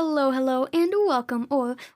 Hello, and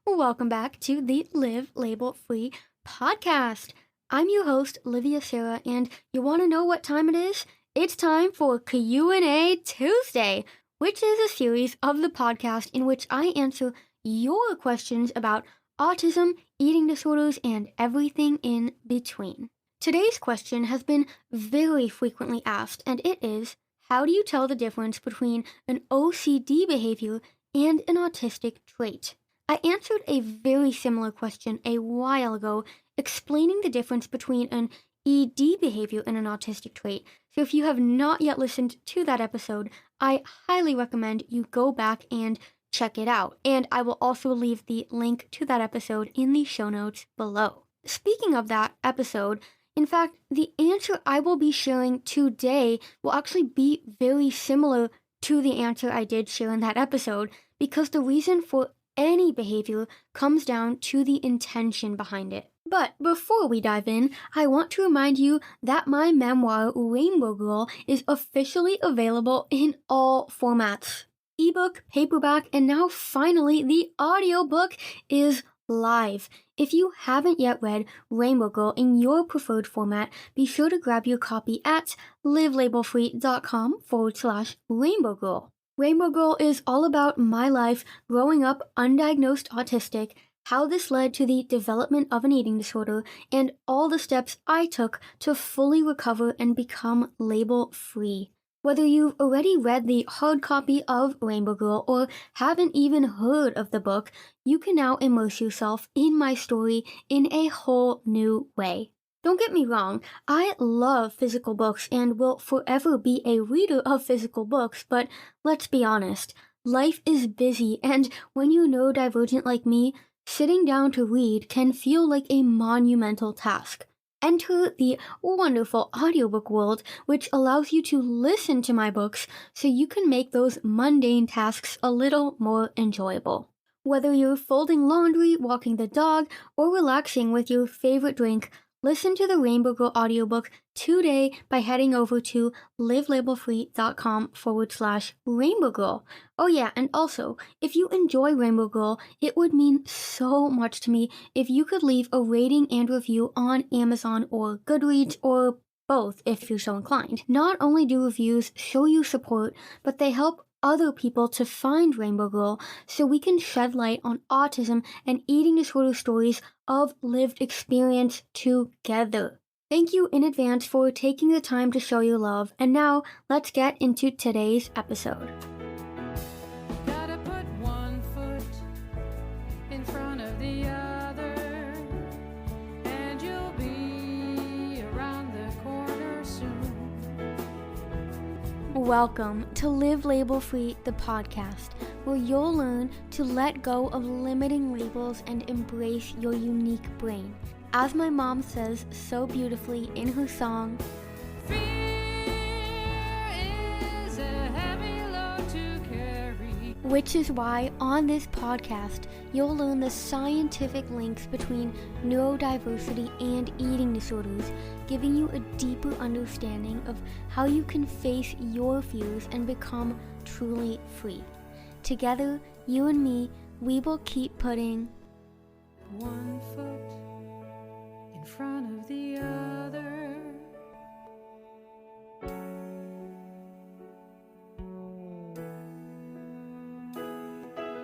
welcome back to the Live Label Free podcast. I'm your host, Livia Sara, and you want to know what time it is? It's time for Q&A Tuesday, which is a series of the podcast in which I answer your questions about autism, eating disorders, and everything in between. Today's question has been very frequently asked, and it is, how do you tell the difference between an OCD behavior and an autistic trait? I answered a very similar question a while ago, explaining the difference between an ED behavior and an autistic trait. So if you have not yet listened to that episode, I highly recommend you go back and check it out. And I will also leave the link to that episode in the show notes below. Speaking of that episode, in fact, the answer I will be sharing today will actually be very similar to the answer I did share in that episode, because the reason for any behavior comes down to the intention behind it. But before we dive in, I want to remind you that my memoir, Rainbow Girl, is officially available in all formats. Ebook, paperback, and now finally the audiobook is live. If you haven't yet read Rainbow Girl in your preferred format, be sure to grab your copy at livelabelfree.com/Rainbow Girl. Rainbow Girl is all about my life growing up undiagnosed autistic, how this led to the development of an eating disorder, and all the steps I took to fully recover and become label-free. Whether you've already read the hard copy of Rainbow Girl or haven't even heard of the book, you can now immerse yourself in my story in a whole new way. Don't get me wrong, I love physical books and will forever be a reader of physical books, but let's be honest, life is busy, and when you're neurodivergent like me, sitting down to read can feel like a monumental task. Enter the wonderful audiobook world, which allows you to listen to my books so you can make those mundane tasks a little more enjoyable. Whether you're folding laundry, walking the dog, or relaxing with your favorite drink, listen to the Rainbow Girl audiobook today by heading over to livelabelfree.com/Rainbow Girl. Oh yeah, and also, if you enjoy Rainbow Girl, it would mean so much to me if you could leave a rating and review on Amazon or Goodreads, or both if you're so inclined. Not only do reviews show you support, but they help other people to find Rainbow Girl so we can shed light on autism and eating disorder stories of lived experience together. Thank you in advance for taking the time to show your love, and now let's get into today's episode. Gotta put one foot in front of the other, and you'll be around the corner soon. Welcome to Live Label Free, the podcast, where you'll learn to let go of limiting labels and embrace your unique brain. As my mom says so beautifully in her song, Fear is a heavy load to carry. which is why on this podcast, you'll learn the scientific links between neurodiversity and eating disorders, giving you a deeper understanding of how you can face your fears and become truly free. Together, you and me, we will keep putting One foot in front of the other.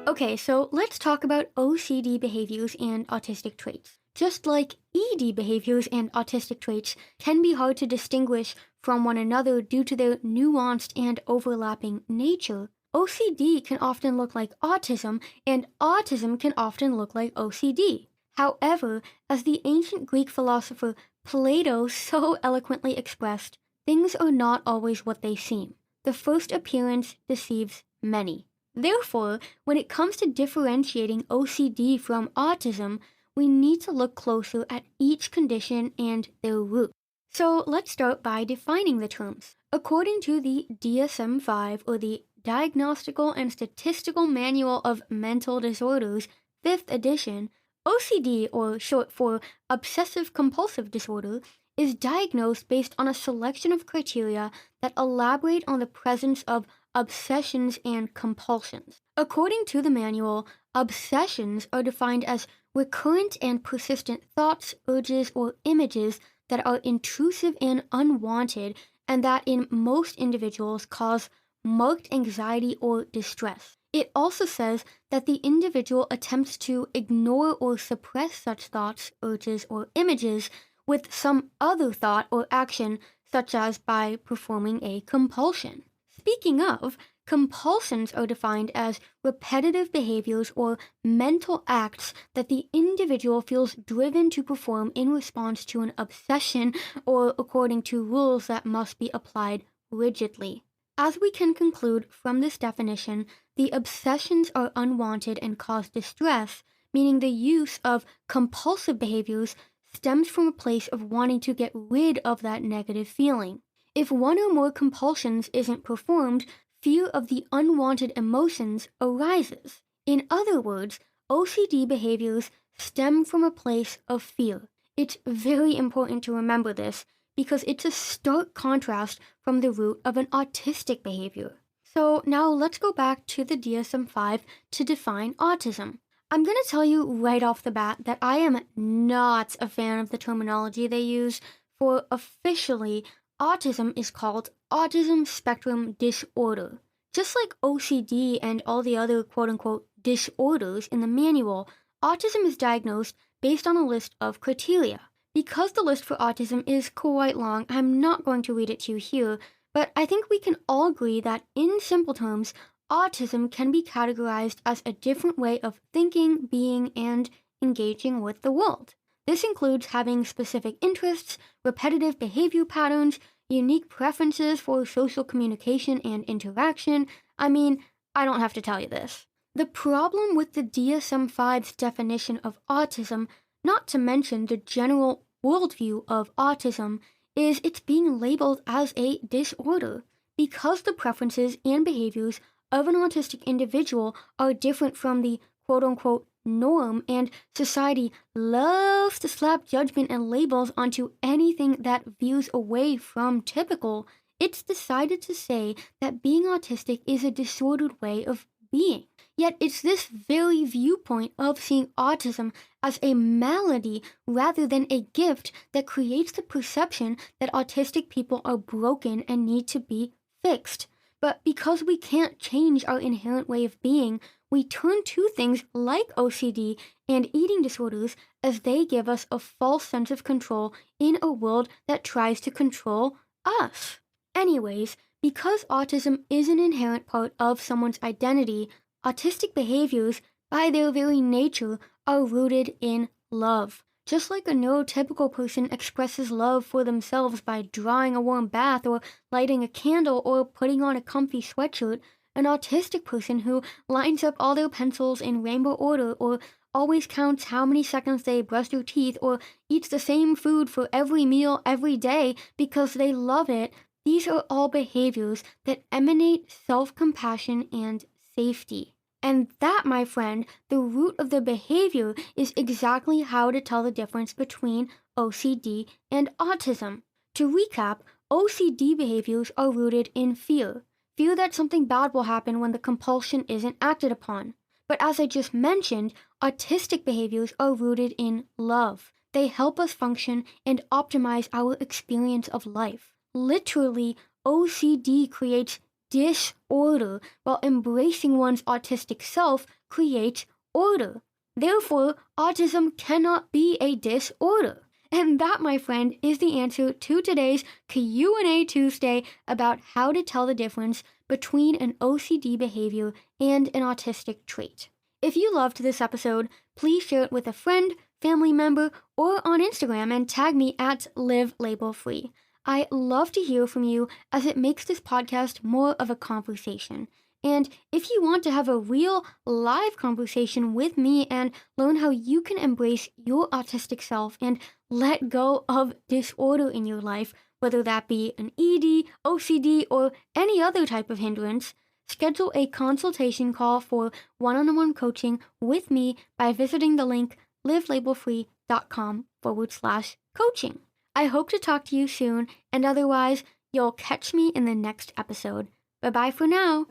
Okay, so let's talk about OCD behaviors and autistic traits. Just like ED behaviors and autistic traits can be hard to distinguish from one another due to their nuanced and overlapping nature, OCD can often look like autism, and autism can often look like OCD. However, as the ancient Greek philosopher Plato so eloquently expressed, things are not always what they seem. The first appearance deceives many. Therefore, when it comes to differentiating OCD from autism, we need to look closer at each condition and their root. So let's start by defining the terms. According to the DSM-5, or the Diagnostical and Statistical Manual of Mental Disorders, 5th edition, OCD, or short for obsessive-compulsive disorder, is diagnosed based on a selection of criteria that elaborate on the presence of obsessions and compulsions. According to the manual, obsessions are defined as recurrent and persistent thoughts, urges, or images that are intrusive and unwanted, and that in most individuals cause marked anxiety or distress. It also says that the individual attempts to ignore or suppress such thoughts, urges, or images with some other thought or action, such as by performing a compulsion. Speaking of, compulsions are defined as repetitive behaviors or mental acts that the individual feels driven to perform in response to an obsession or according to rules that must be applied rigidly. As we can conclude from this definition, the obsessions are unwanted and cause distress, meaning the use of compulsive behaviors stems from a place of wanting to get rid of that negative feeling. If one or more compulsions isn't performed, fear of the unwanted emotions arises. In other words, OCD behaviors stem from a place of fear. It's very important to remember this because it's a stark contrast from the root of an autistic behavior. So now let's go back to the DSM-5 to define autism. I'm going to tell you right off the bat that I am not a fan of the terminology they use, for officially, autism is called Autism Spectrum Disorder. Just like OCD and all the other quote-unquote disorders in the manual, autism is diagnosed based on a list of criteria. Because the list for autism is quite long, I'm not going to read it to you here, but I think we can all agree that in simple terms, autism can be categorized as a different way of thinking, being, and engaging with the world. This includes having specific interests, repetitive behavior patterns, unique preferences for social communication and interaction. I mean, I don't have to tell you this. The problem with the DSM-5's definition of autism, not to mention the general worldview of autism, is it's being labeled as a disorder. Because the preferences and behaviors of an autistic individual are different from the quote-unquote norm, and society loves to slap judgment and labels onto anything that veers away from typical, it's decided to say that being autistic is a disordered way of being. Yet it's this very viewpoint of seeing autism as a malady rather than a gift that creates the perception that autistic people are broken and need to be fixed. But because we can't change our inherent way of being, we turn to things like OCD and eating disorders as they give us a false sense of control in a world that tries to control us. Anyways, because autism is an inherent part of someone's identity, autistic behaviors, by their very nature, are rooted in love. Just like a neurotypical person expresses love for themselves by drawing a warm bath or lighting a candle or putting on a comfy sweatshirt, an autistic person who lines up all their pencils in rainbow order or always counts how many seconds they brush their teeth or eats the same food for every meal every day because they love it, these are all behaviors that emanate self-compassion and safety. And that, my friend, the root of the behavior is exactly how to tell the difference between OCD and autism. To recap, OCD behaviors are rooted in fear. Fear that something bad will happen when the compulsion isn't acted upon. But as I just mentioned, autistic behaviors are rooted in love. They help us function and optimize our experience of life. Literally, OCD creates disorder, while embracing one's autistic self creates order. Therefore, autism cannot be a disorder. And that, my friend, is the answer to today's Q&A Tuesday about how to tell the difference between an OCD behavior and an autistic trait. If you loved this episode, please share it with a friend, family member, or on Instagram and tag me at livelabelfree. I love to hear from you as it makes this podcast more of a conversation. And if you want to have a real live conversation with me and learn how you can embrace your autistic self and let go of disorder in your life, whether that be an ED, OCD, or any other type of hindrance, schedule a consultation call for one-on-one coaching with me by visiting the link livelabelfree.com/coaching. I hope to talk to you soon, and otherwise, you'll catch me in the next episode. Bye-bye for now.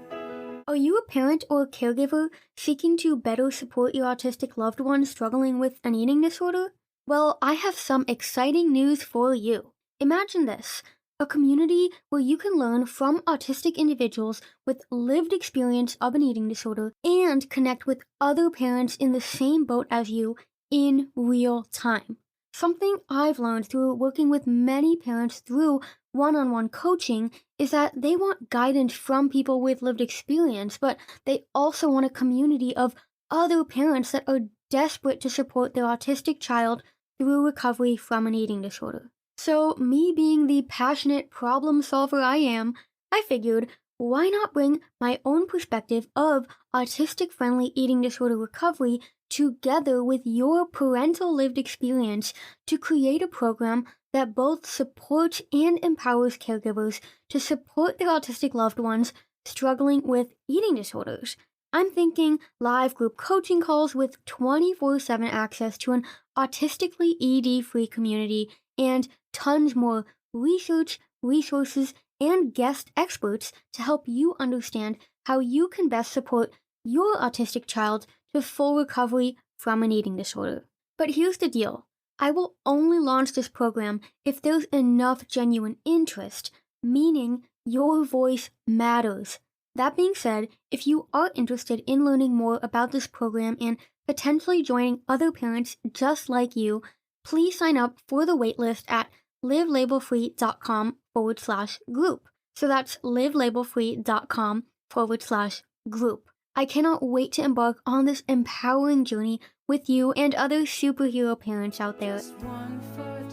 Are you a parent or caregiver seeking to better support your autistic loved one struggling with an eating disorder? Well, I have some exciting news for you. Imagine this, a community where you can learn from autistic individuals with lived experience of an eating disorder and connect with other parents in the same boat as you in real time. Something I've learned through working with many parents through one-on-one coaching is that they want guidance from people with lived experience, but they also want a community of other parents that are desperate to support their autistic child through recovery from an eating disorder. So, me being the passionate problem solver I am, I figured, why not bring my own perspective of autistic-friendly eating disorder recovery together with your parental lived experience to create a program that both supports and empowers caregivers to support their autistic loved ones struggling with eating disorders. I'm thinking live group coaching calls with 24/7 access to an autistically ED-free community and tons more research, resources, and guest experts to help you understand how you can best support your autistic child to full recovery from an eating disorder. But here's the deal. I will only launch this program if there's enough genuine interest, meaning your voice matters. That being said, if you are interested in learning more about this program and potentially joining other parents just like you, please sign up for the waitlist at livelabelfree.com/group. So that's livelabelfree.com/group. I cannot wait to embark on this empowering journey with you and other superhero parents out there. Just one foot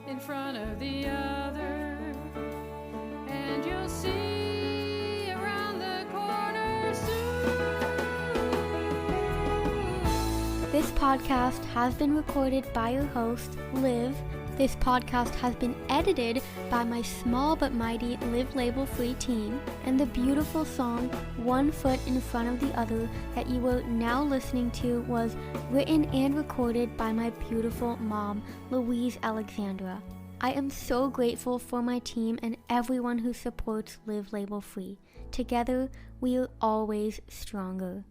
in front of the other, and you'll see around the corner soon. This podcast has been recorded by your host, Liv. This podcast has been edited by my small but mighty Live Label Free team, and the beautiful song One Foot in Front of the Other that you are now listening to was written and recorded by my beautiful mom, Louise Alexandra. I am so grateful for my team and everyone who supports Live Label Free. Together, we are always stronger.